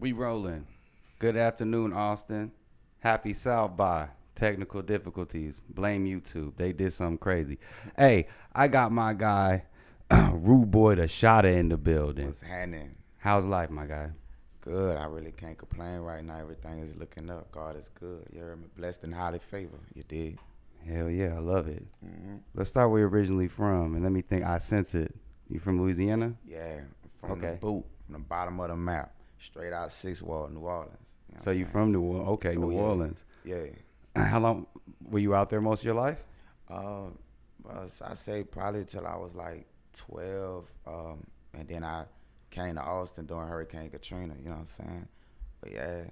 We rolling. Good afternoon, Austin. Happy South by. Technical difficulties. Blame YouTube. They did something crazy. Hey, I got my guy, RUDEBOY THA SHOTTAH in the building. What's happening? How's life, my guy? Good. I really can't complain right now. Everything is looking up. God is good. You heard me? Blessed and highly favored. You dig? Hell yeah, I love it. Let's start where you're originally from, and let me think. I sense it. You from Louisiana? Yeah. From the boot, from the bottom of the map, straight out of Sixth Ward, New Orleans. You know So you from New Orleans? Okay, New Orleans. Yeah. How long were you out there most of your life? I say probably till I was like 12, and then I came to Austin during Hurricane Katrina. You know what I'm saying? But yeah.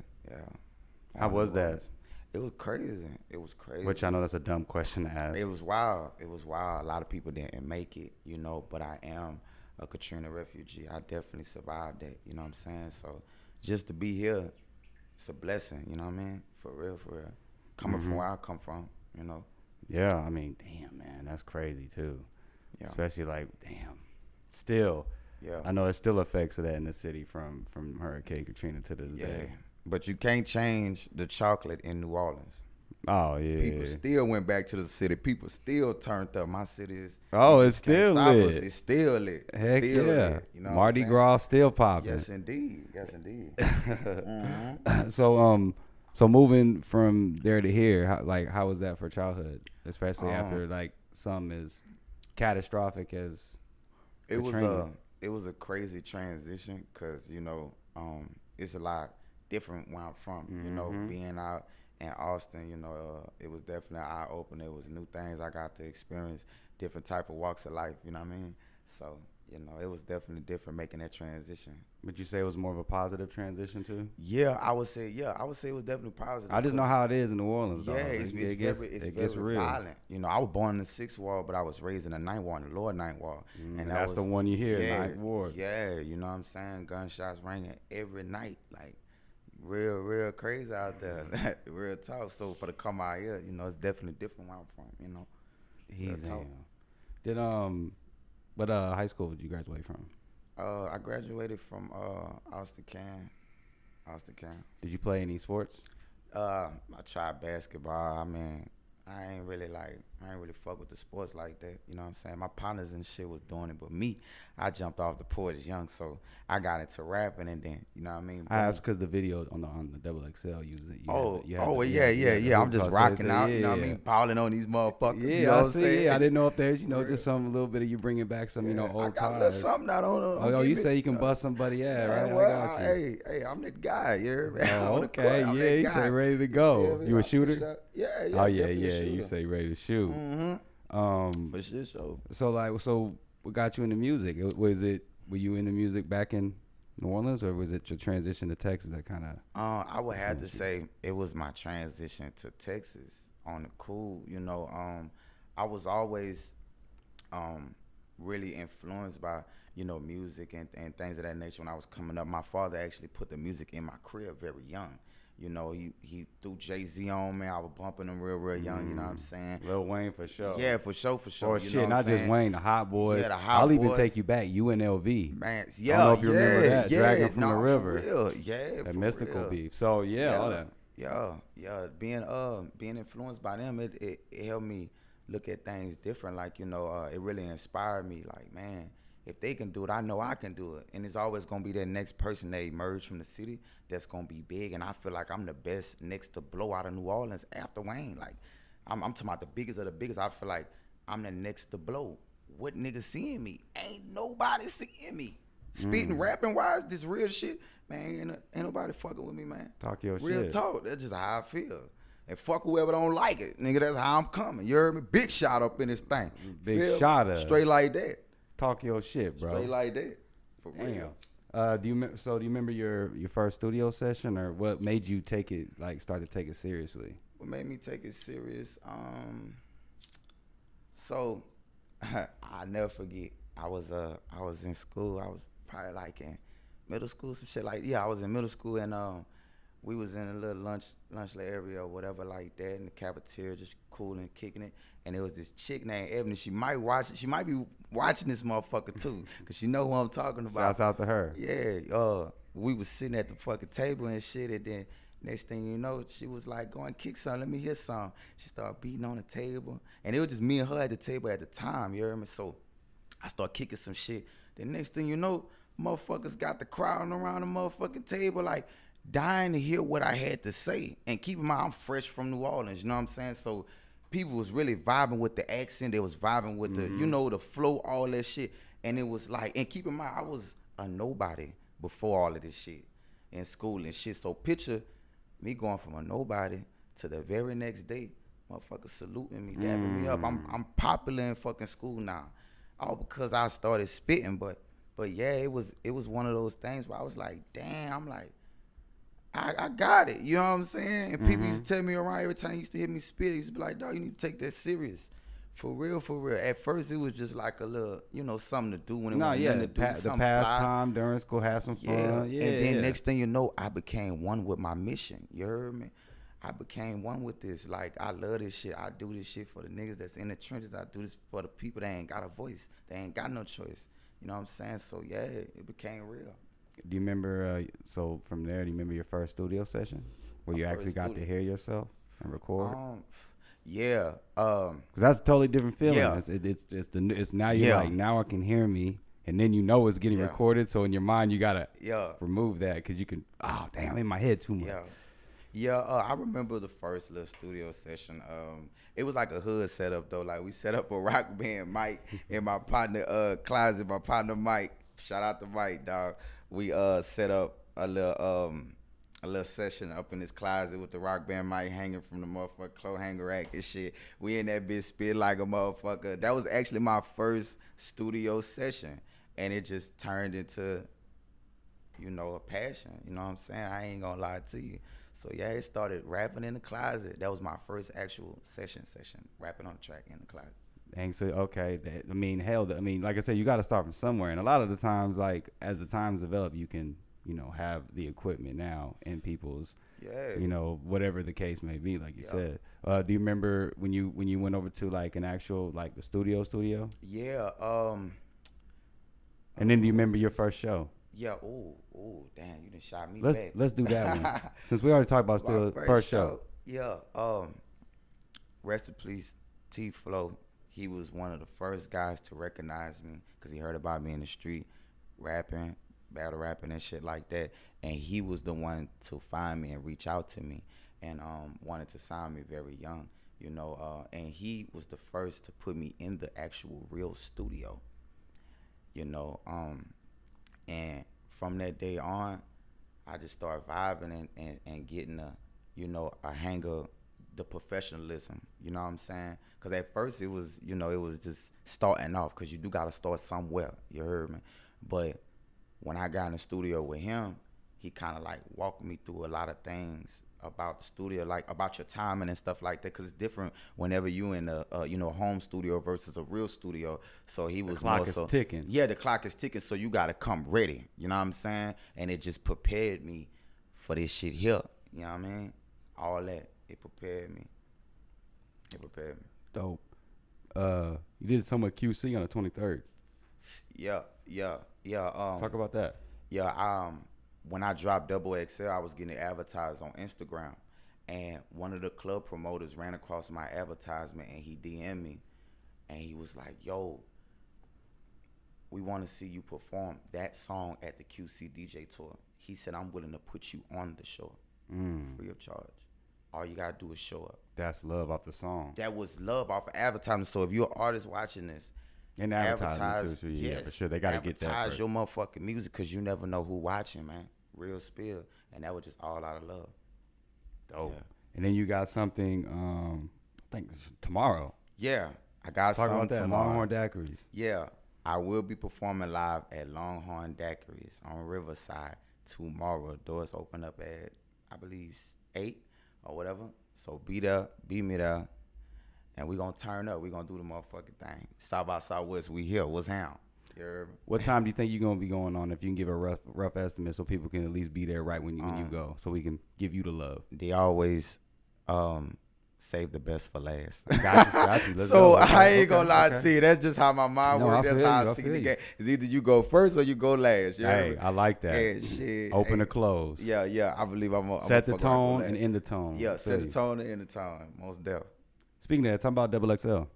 How was that? It was crazy. It was crazy. Which I know that's a dumb question to ask. It was wild. It was wild. A lot of people didn't make it, you know, but I am a Katrina refugee. I definitely survived that, you know what I'm saying? So just to be here, it's a blessing, you know what I mean? For real, for real. Coming from where I come from, you know? Yeah, I mean, damn, man, that's crazy, too. Yeah. Especially, like, damn, still. Yeah. I know there's still effects of that in the city from Hurricane Katrina to this day. But you can't change the chocolate in New Orleans. Oh, yeah. People still went back to the city. People still turned up. My city is. Oh, it's still lit. It's still lit. Heck still yeah. Lit, you know Mardi Gras still popping. Yes, indeed. Yes, indeed. So moving from there to here, how was that for childhood, especially after like some as catastrophic as Katrina? It was a crazy transition because you know it's a lot different where I'm from. You know, being out in Austin, you know, it was definitely an eye opener. It was new things I got to experience, different type of walks of life. You know what I mean? So. You know, it was definitely different making that transition. Would you say it was more of a positive transition too? Yeah, I would say it was definitely positive. I just know how it is in New Orleans. Yeah, it's very real. violent. You know, I was born in the 6th Ward, but I was raised in the 9th Ward, the lower 9th Ward. And that's the one you hear, 9th Ward. Yeah, you know what I'm saying? Gunshots ringing every night, like real crazy out there, real tough. So for the come out here, you know, it's definitely different where I'm from. You know, What high school did you graduate from? I graduated from Austin Can. Did you play any sports? I tried basketball. I mean, I ain't really fuck with the sports like that. You know what I'm saying? My partners and shit was doing it, but me, I jumped off the porch young, so I got into rapping, and then you know what I mean. I asked because the video on the double XL uses it. Yeah. I'm just rocking out. You know what I mean? Balling on these motherfuckers. Yeah, you know I what I'm see. saying? Yeah, I didn't know if there's just some a little bit of you bringing back some old I got ties. something I don't know. Oh, you say you can bust somebody right? Well, I got you. Hey, I'm that guy. You Okay, you say ready to go. You a shooter? Yeah. Oh yeah. You say ready to shoot. For sure. So what got you into music? Were you into music back in New Orleans, or was it your transition to Texas that kind of? I would have to say it was my transition to Texas on the cool. You know, I was always really influenced by music and things of that nature when I was coming up. My father actually put the music in my crib very young. You know, he threw Jay-Z on me. I was bumping him real young, you know what I'm saying? Lil Wayne for sure. Yeah, for sure. Or shit, not just Wayne, the Hot Boys. Yeah, the Hot I'll Boys. even take you back, UNLV. Man, I don't know if you remember that, Dragging from the River. For real. Yeah, that mystical beef. So, all that. Yeah. Being influenced by them, it helped me look at things different. Like, it really inspired me. Like, man, if they can do it, I know I can do it. And it's always going to be that next person that emerged from the city that's going to be big. And I feel like I'm the best next to blow out of New Orleans after Wayne. Like, I'm talking about the biggest of the biggest. I feel like I'm the next to blow. What niggas seeing me? Ain't nobody seeing me. Spitting, rapping wise, this real shit. Man, ain't nobody fucking with me, man. Talk your real shit. Talk. That's just how I feel. And fuck whoever don't like it. Nigga, that's how I'm coming. You heard me? Big shot up in this thing. Big shot up. Straight like that. Talk your shit, bro. Straight like that. For real. Do you remember your first studio session, or what made you start to take it seriously? What made me take it serious? So I never forget. I was in school. I was probably like in middle school, some shit like I was in middle school, and we was in a little lunch area or whatever like that in the cafeteria, just cooling, kicking it. And there was this chick named Ebony. She might be watching this motherfucker too, cause she know who I'm talking about. Shouts out to her. Yeah. we was sitting at the fucking table and shit, and then next thing you know, she was like, go and kick some, let me hear some. She started beating on the table, and it was just me and her at the table at the time, you hear me? So I started kicking some shit. The next thing you know, motherfuckers got the crowd around the motherfucking table, like, dying to hear what I had to say. And keep in mind, I'm fresh from New Orleans, you know what I'm saying? So people was really vibing with the accent. They was vibing with the, you know, the flow, all that shit. And it was like, and keep in mind, I was a nobody before all of this shit in school and shit. So picture me going from a nobody to the very next day, motherfuckers saluting me, dapping me up. I'm popular in fucking school now, all because I started spitting. But yeah, it was one of those things where I was like, damn, I'm like, I got it. You know what I'm saying? And people used to tell me around every time he used to hear me spit, he used to be like, dog, you need to take that serious. For real, for real. At first, it was just like a little, you know, something to do when it wasn't nothing to do. The pastime during school, have some fun. Yeah. And then next thing you know, I became one with my mission. You heard me? I became one with this. Like, I love this shit. I do this shit for the niggas that's in the trenches. I do this for the people that ain't got a voice. They ain't got no choice. You know what I'm saying? So, yeah, it became real. Do you remember, so from there, do you remember your first studio session where you actually got to hear yourself and record? Yeah. Because that's a totally different feeling. Yeah. It's now you're like, now I can hear me. And then you know it's getting recorded. So in your mind, you got to remove that because you can, oh, damn, in my head too much. Yeah, I remember the first little studio session. It was like a hood setup, though. Like, we set up a rock band mic in my partner closet. My partner Mike, shout out to Mike, dog. We set up a little session up in his closet with the rock band mic hanging from the motherfucker clothes hanger rack and shit. We in that bitch spit like a motherfucker. That was actually my first studio session, and it just turned into, you know, a passion. You know what I'm saying? I ain't gonna lie to you. So yeah, it started rapping in the closet. That was my first actual session, rapping on the track in the closet. Dang, so okay, like I said, you got to start from somewhere, and a lot of the times, like as the times develop, you can, you know, have the equipment now in people's, you know, whatever the case may be, like you said. Do you remember when you went over to like an actual like the studio? Yeah. And then do you remember your first show? Yeah. Oh, damn, you done shot me back. Let's do that one since we already talked about still first show. Yeah. Rest in peace, T Flow. He was one of the first guys to recognize me because he heard about me in the street, rapping, battle rapping and shit like that. And he was the one to find me and reach out to me and wanted to sign me very young, you know. And he was the first to put me in the actual real studio, you know. And from that day on, I just started vibing and getting a hang of the professionalism, you know what I'm saying? Because at first it was just starting off because you do got to start somewhere, you heard me? But when I got in the studio with him, he kind of like walked me through a lot of things about the studio, like about your timing and stuff like that, because it's different whenever you in a home studio versus a real studio. So he was the clock is ticking. Yeah, the clock is ticking, so you got to come ready, you know what I'm saying? And it just prepared me for this shit here, you know what I mean? All that. It prepared me. Dope. You did some with QC on the 23rd. Yeah. Talk about that. Yeah. When I dropped Double XL, I was getting advertised on Instagram, and one of the club promoters ran across my advertisement, and he DM'd me, and he was like, "Yo, we want to see you perform that song at the QC DJ tour." He said, "I'm willing to put you on the show, free of charge. All you gotta do is show up." That's love off the song. That was love off of advertising. So if you're an artist watching this, and advertise too, yeah, for sure. They gotta get that. Advertise your motherfucking music because you never know who watching, man. Real spill, and that was just all out of love. Dope. Yeah. And then you got something. I think tomorrow. Yeah, I got something about that. Tomorrow. Longhorn Daiquiris. Yeah, I will be performing live at Longhorn Daiquiris on Riverside tomorrow. Doors open up at, I believe, 8 or whatever. So be there, be me there, and we gonna turn up. We gonna do the motherfucking thing. South by Southwest, we here. What's down? What time do you think you're gonna be going on? If you can give a rough estimate, so people can at least be there right when you go, so we can give you the love. They always save the best for last. Got you. Let's So go. I ain't gonna Okay, lie okay. to you. That's just how my mind No, works. I That's feel how you, I I see feel the you. game. It's either you go first or you go last. You hear Hey, me? I like that. And shit. Open hey, or close. Yeah. I believe I'm Set the a tone and end the tone. Yeah, I set feel the you. tone and end the tone. Most definitely. Speaking of that, talking about double XL.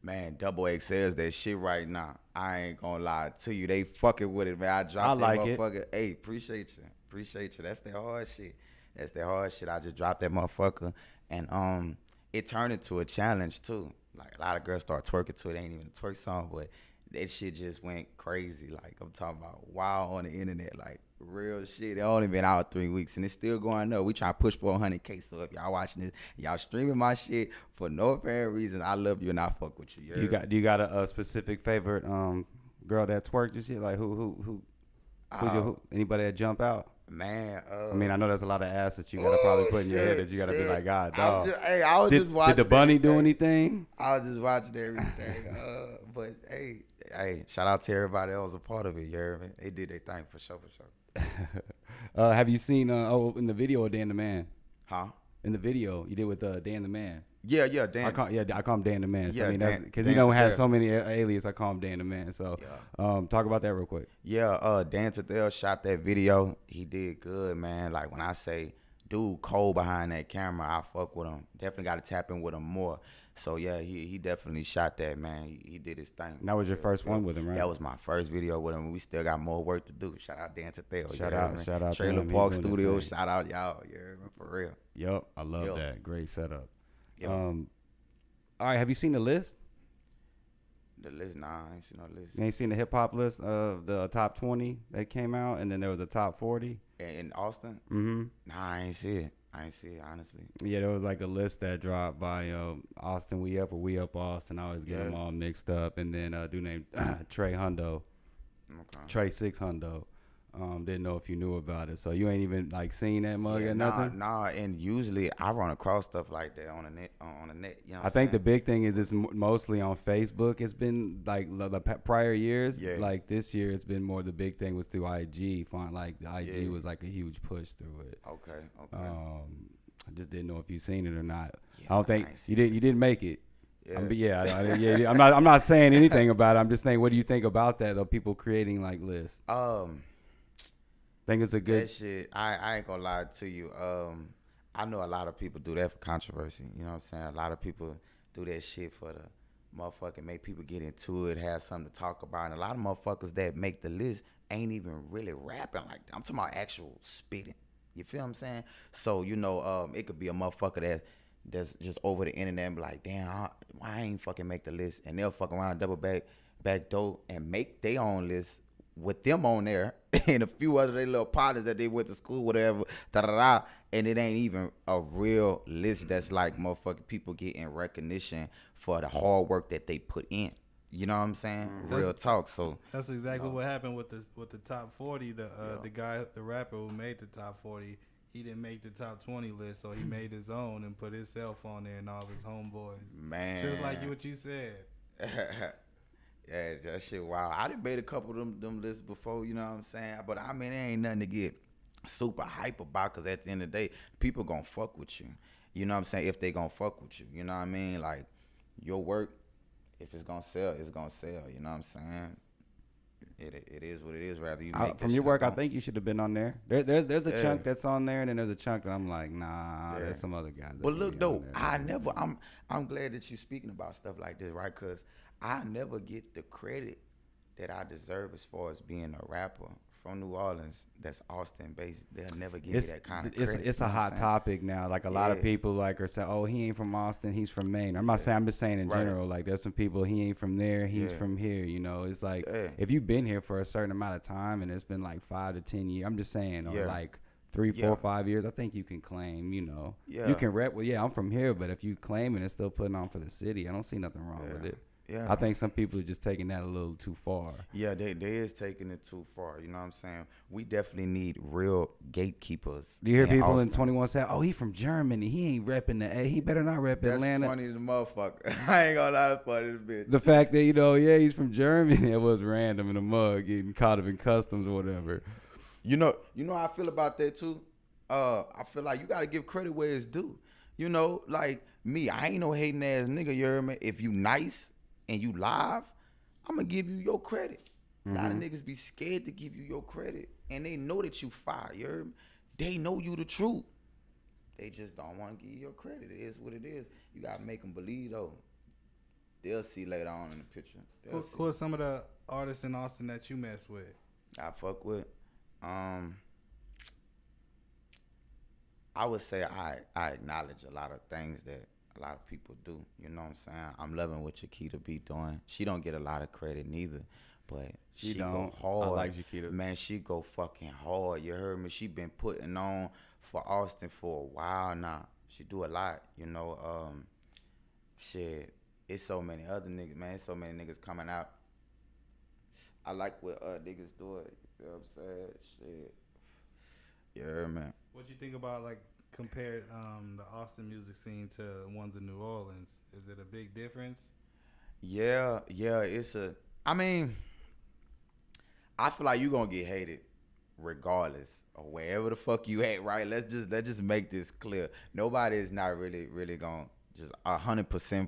Man, Double XL's that shit right now. I ain't gonna lie to you. They fucking with it, man. I dropped I that like it. motherfucker. Hey, appreciate you. That's the hard shit. I just dropped that motherfucker. And it turned into a challenge too. Like a lot of girls start twerking to it. It ain't even a twerk song, but that shit just went crazy. Like I'm talking about wild on the internet, like real shit. It only been out 3 weeks and it's still going up. We try to push for 100K. So if y'all watching this, y'all streaming my shit for no apparent reason, I love you and I fuck with you. Do you got a specific favorite girl that twerked and shit? Like who's anybody that jump out? Man, I mean, I know there's a lot of ass that you gotta probably put in your head that you gotta be like, God, dog. I was just watching. Did the bunny do everything. anything? I was just watching everything. But hey, shout out to everybody that was a part of it. You heard me? They did their thing for sure. Have you seen in the video of Dan the Man? Huh? In the video you did with Dan the Man. Yeah, Dan. I call him Dan the Man. So, Yeah, I mean, that's because Dan he don't have Tadell. so many aliases. I call him Dan the Man. So, talk about that real quick. Yeah, Dan Tadell shot that video. He did good, man. Like when I say dude cold behind that camera, I fuck with him. Definitely got to tap in with him more. So yeah, he definitely shot that, man. He did his thing. And that was your first one with him, right? That was my first video with him. We still got more work to do. Shout out Dan Tadell. Shout out Trailer to him. Park He's doing his Studio. thing. Shout out y'all. You heard me? For real. Yep, I love that. Great setup. Yep. All right, have you seen the list? The list, nah, I ain't seen no list. You ain't seen the hip hop list of the top 20 that came out, and then there was a top 40. In Austin? Mm-hmm. Nah, I ain't see it. Honestly. Yeah, there was like a list that dropped by Austin We Up or We Up Austin. I always get them all mixed up. And then a dude named Trey Hundo. Okay. Trey 6 Hundo. Didn't know if you knew about it. So you ain't even like seen that mug or nothing? Nah, and usually I run across stuff like that on the net. You know what I think the big thing is it's mostly on Facebook. It's been like the prior years. Yeah. Like this year, it's been more the big thing was through IG. Like the IG was like a huge push through it. Okay. I just didn't know if you seen it or not. Yeah, I don't think you didn't make it. Yeah. I'm not saying anything about it. I'm just saying, what do you think about that? Of people creating like lists? Think it's a good that shit. I ain't gonna lie to you. I know a lot of people do that for controversy. You know what I'm saying? A lot of people do that shit for the motherfucking make people get into it, have something to talk about. And a lot of motherfuckers that make the list ain't even really rapping like that. I'm talking about actual spitting. You feel what I'm saying? So, it could be a motherfucker that's just over the internet and be like, damn, why I ain't fucking make the list? And they'll fuck around double back door and make their own list with them on there and a few other they little partners that they went to school, whatever, and it ain't even a real list that's like motherfucking people getting recognition for the hard work that they put in. You know what I'm saying? Real talk. So that's exactly what happened with the top 40. The rapper who made the top 40, he didn't make the top 20 list, so he made his own and put himself on there and all his homeboys. Man, just like what you said. Yeah, that shit wild. I done made a couple of them lists before, you know what I'm saying? But I mean, it ain't nothing to get super hype about, because at the end of the day, people gonna fuck with you. You know what I'm saying? If they gonna fuck with you. You know what I mean? Like, your work, if it's gonna sell, it's gonna sell. You know what I'm saying? It is what it is. Rather you make from your work, I think you should have been on there. There's a chunk that's on there, and then there's a chunk that I'm like, nah, there's some other guys. But look though, I'm glad that you speaking about stuff like this, right? Because I never get the credit that I deserve as far as being a rapper from New Orleans that's Austin based. They'll never give me that kind of credit. It's a hot topic now. Like a lot of people like are saying, oh, he ain't from Austin, he's from Maine. I'm not saying, I'm just saying in general, like there's some people, he ain't from there, he's from here. It's like if you've been here for a certain amount of time and it's been like 5 to 10 years, I'm just saying, or like 3, 4, 5 years, I think you can claim, you can rep, I'm from here, but if you claim it and still putting on for the city, I don't see nothing wrong with it. Yeah. I think some people are just taking that a little too far. Yeah, they is taking it too far. You know what I'm saying? We definitely need real gatekeepers. Do you hear people Austin. in 21 say, oh, he from Germany. He ain't repping the A. He better not rep Atlanta. That's funny as a motherfucker. I ain't gonna lie, that's funny as a bitch. The fact that, he's from Germany, it was random in a mug, getting caught up in customs or whatever. You know how I feel about that too? I feel like you got to give credit where it's due. You know, like me, I ain't no hating ass nigga, you heard me? If you nice and you live, I'm gonna give you your credit. A lot of niggas be scared to give you your credit, and they know that you fire, you heard me? They know you the truth. They just don't want to give you your credit. It is what it is. You gotta make them believe though. They'll see later on in the picture. Who are some of the artists in Austin that you mess with? I fuck with. I would say I acknowledge a lot of things that a lot of people do. You know what I'm saying? I'm loving what Chiquita be doing. She don't get a lot of credit neither, but she go hard. I like Chiquita. Man, she go fucking hard. You heard me? She been putting on for Austin for a while now. She do a lot. You know, shit. It's so many other niggas, man. So many niggas coming out. I like what niggas do it. You feel what I'm saying? Shit. You heard me? What you think about like compared the Austin music scene to the ones in New Orleans? Is it a big difference? Yeah, it's I mean, I feel like you gonna get hated regardless of wherever the fuck you at, right? Let's just make this clear. Nobody is not really gonna just 100%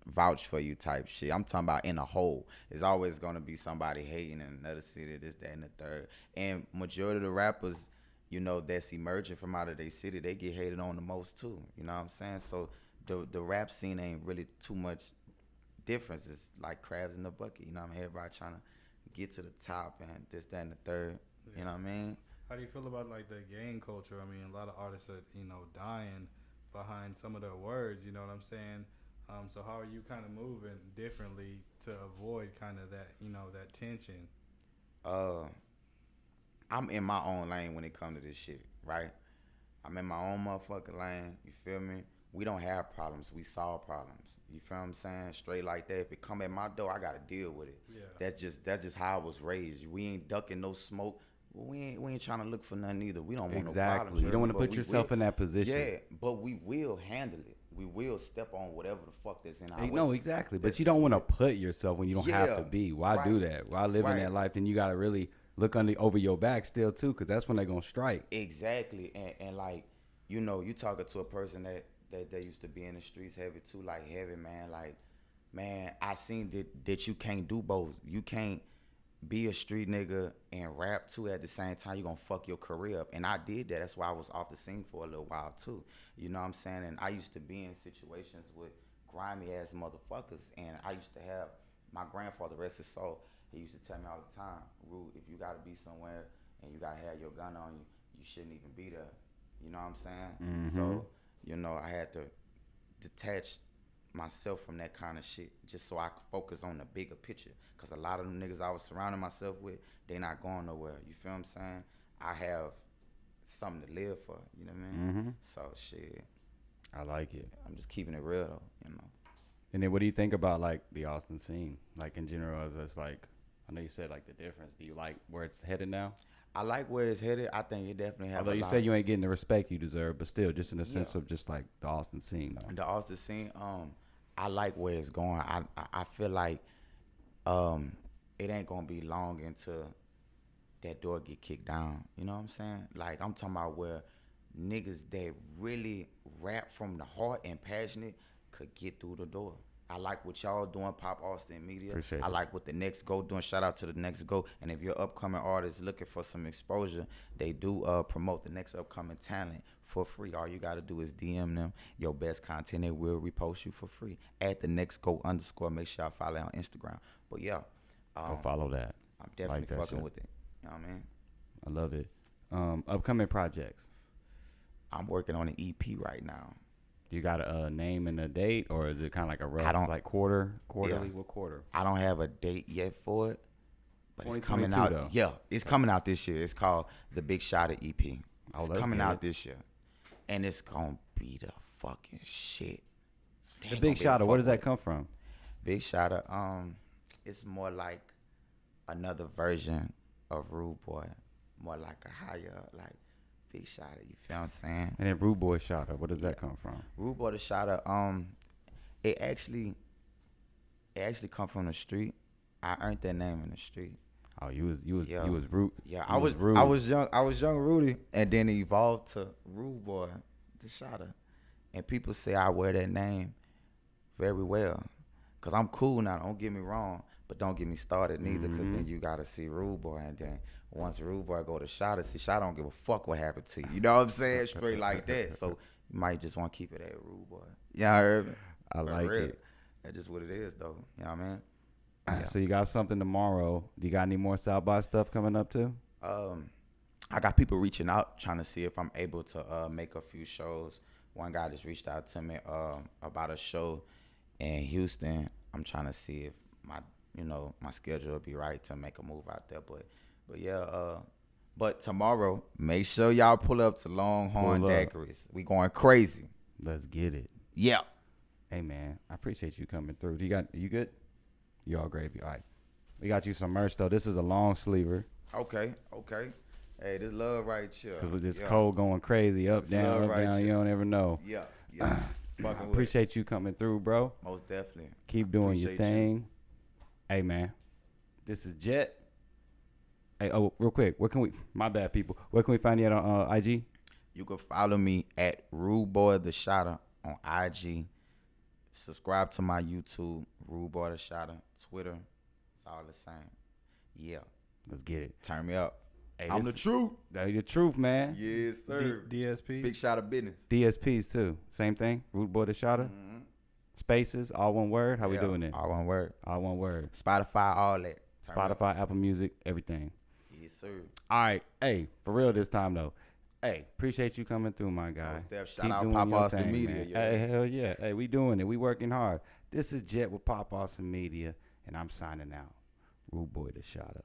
vouch for you type shit. I'm talking about in a whole. There's always gonna be somebody hating in another city, this, that, and the third. And majority of the rappers, you know, that's emerging from out of their city, they get hated on the most too. You know what I'm saying? So the rap scene ain't really too much difference. It's like crabs in the bucket. You know what I mean? Everybody trying to get to the top and this, that, and the third. Yeah. You know what I mean? How do you feel about like the gang culture? I mean, a lot of artists are, you know, dying behind some of their words. You know what I'm saying? So how are you kind of moving differently to avoid kind of that, you know, that tension? I'm in my own lane when it comes to this shit, right? I'm in my own motherfucking lane. You feel me? We don't have problems. We solve problems. You feel what I'm saying? Straight like that. If it come at my door, I gotta deal with it. Yeah. That's just how I was raised. We ain't ducking no smoke. We ain't trying to look for nothing either. We don't want no problems. You don't want to put yourself in that position. Yeah, but we will handle it. We will step on whatever the fuck that's in our way. No, exactly. But you don't want to put yourself when you don't have to be. Why do that? Why live in that life? Then you got to really look over your back still, too, because that's when they're going to strike. Exactly. And like, you know, you talking to a person that used to be in the streets heavy, too, like heavy, man. Like, man, I seen that you can't do both. You can't be a street nigga and rap too at the same time. You're gonna fuck your career up. And I did that. That's why I was off the scene for a little while too. You know what I'm saying? And I used to be in situations with grimy ass motherfuckers. And I used to have my grandfather, rest his soul, he used to tell me all the time, Rude, if you gotta be somewhere and you gotta have your gun on you, you shouldn't even be there. You know what I'm saying? So, you know, I had to detach myself from that kind of shit just so I could focus on the bigger picture, because a lot of them niggas I was surrounding myself with, they not going nowhere. You feel what I'm saying? I have something to live for, you know what I mean? So shit, I like it. I'm just keeping it real though, you know. And then what do you think about like the Austin scene, like in general? As it's like, I know you said like the difference. Do you like where it's headed now? I like where it's headed. I think it definitely has. Although you say you ain't getting the respect you deserve, but still, just in the sense of just like the Austin scene though. The Austin scene, I like where it's going. I feel like it ain't gonna be long until that door get kicked down. You know what I'm saying? Like, I'm talking about where niggas that really rap from the heart and passionate could get through the door. I like what y'all doing, Pop Austin Media. Appreciate it. I like what the Next Go doing. Shout out to the Next Go. And if you're upcoming artists looking for some exposure, they do promote the next upcoming talent for free. All you got to do is DM them your best content. They will repost you for free at the Next Go _. Make sure I follow on Instagram. But yeah, go follow that. I'm definitely like fucking shit. with it. You know what I mean? I love it. Upcoming projects. I'm working on an EP right now. Do you got a name and a date, or is it kind of like a rough, like quarterly? Yeah. What quarter? I don't have a date yet for it, but it's coming 2022 out. though. Yeah, it's coming out this year. It's called the Big Shottah EP. It's coming out this year, and it's gonna be the fucking shit. The Big Shottah. Where does that come from? Big Shottah. It's more like another version of Rude Boy, more like a higher, like Big Shottah. You feel what I'm saying? And then Rude Boy Shottah. Where does that come from? Rude Boy the Shottah. It actually come from the street. I earned that name in the street. Oh, you was Rude. Yeah, I was young Rudy, and then it evolved to Rude Boy the Shottah. And people say I wear that name very well. Because I'm cool now, don't get me wrong. But don't get me started neither, because then you got to see Rude Boy. And then once Rude Boy go to Shotta, see, Shotta don't give a fuck what happened to you. You know what I'm saying? Straight like that. So you might just want to keep it at Rude Boy. Yeah, I heard me. I like it. That's just what it is, though. You know what I mean? Yeah. So you got something tomorrow. Do you got any more South by stuff coming up too? I got people reaching out trying to see if I'm able to make a few shows. One guy just reached out to me about a show in Houston. I'm trying to see if my schedule will be right to make a move out there. But yeah, but tomorrow, make sure y'all pull up to Longhorn Daiquiris. We going crazy. Let's get it. Yeah. Hey man, I appreciate you coming through. You good? You all gravy. All right. We got you some merch though. This is a long sleever. Okay. Hey, this love right here. Cause with this cold going crazy, up, down, here. you don't ever know. Yeah. I appreciate you coming through, bro. Most definitely. Keep doing your thing. Hey man, this is Jet. Hey, real quick, my bad people, where can we find you at on IG? You can follow me at Rude Boy the Shottar on IG. Subscribe to my YouTube, Rude Boy the Shottar. Twitter, it's all the same. Yeah. Let's get it. Turn me up. Hey, I'm the truth. That's the truth, man. Yes, sir. DSP. Big shot of business. DSPs too. Same thing. Rude Boy the Shottar. Mm-hmm. Spaces, all one word. How we doing it? All one word. All one word. Spotify, all that. Turn me up. Spotify, Apple Music, everything. Yes, sir. All right. Hey, for real this time though. Hey, appreciate you coming through, my guy. Shout out Pop Austin Media. Hey, hell yeah. Hey, we doing it. We working hard. This is Jet with Pop Austin Media, and I'm signing out. Rude Boy the Shottar.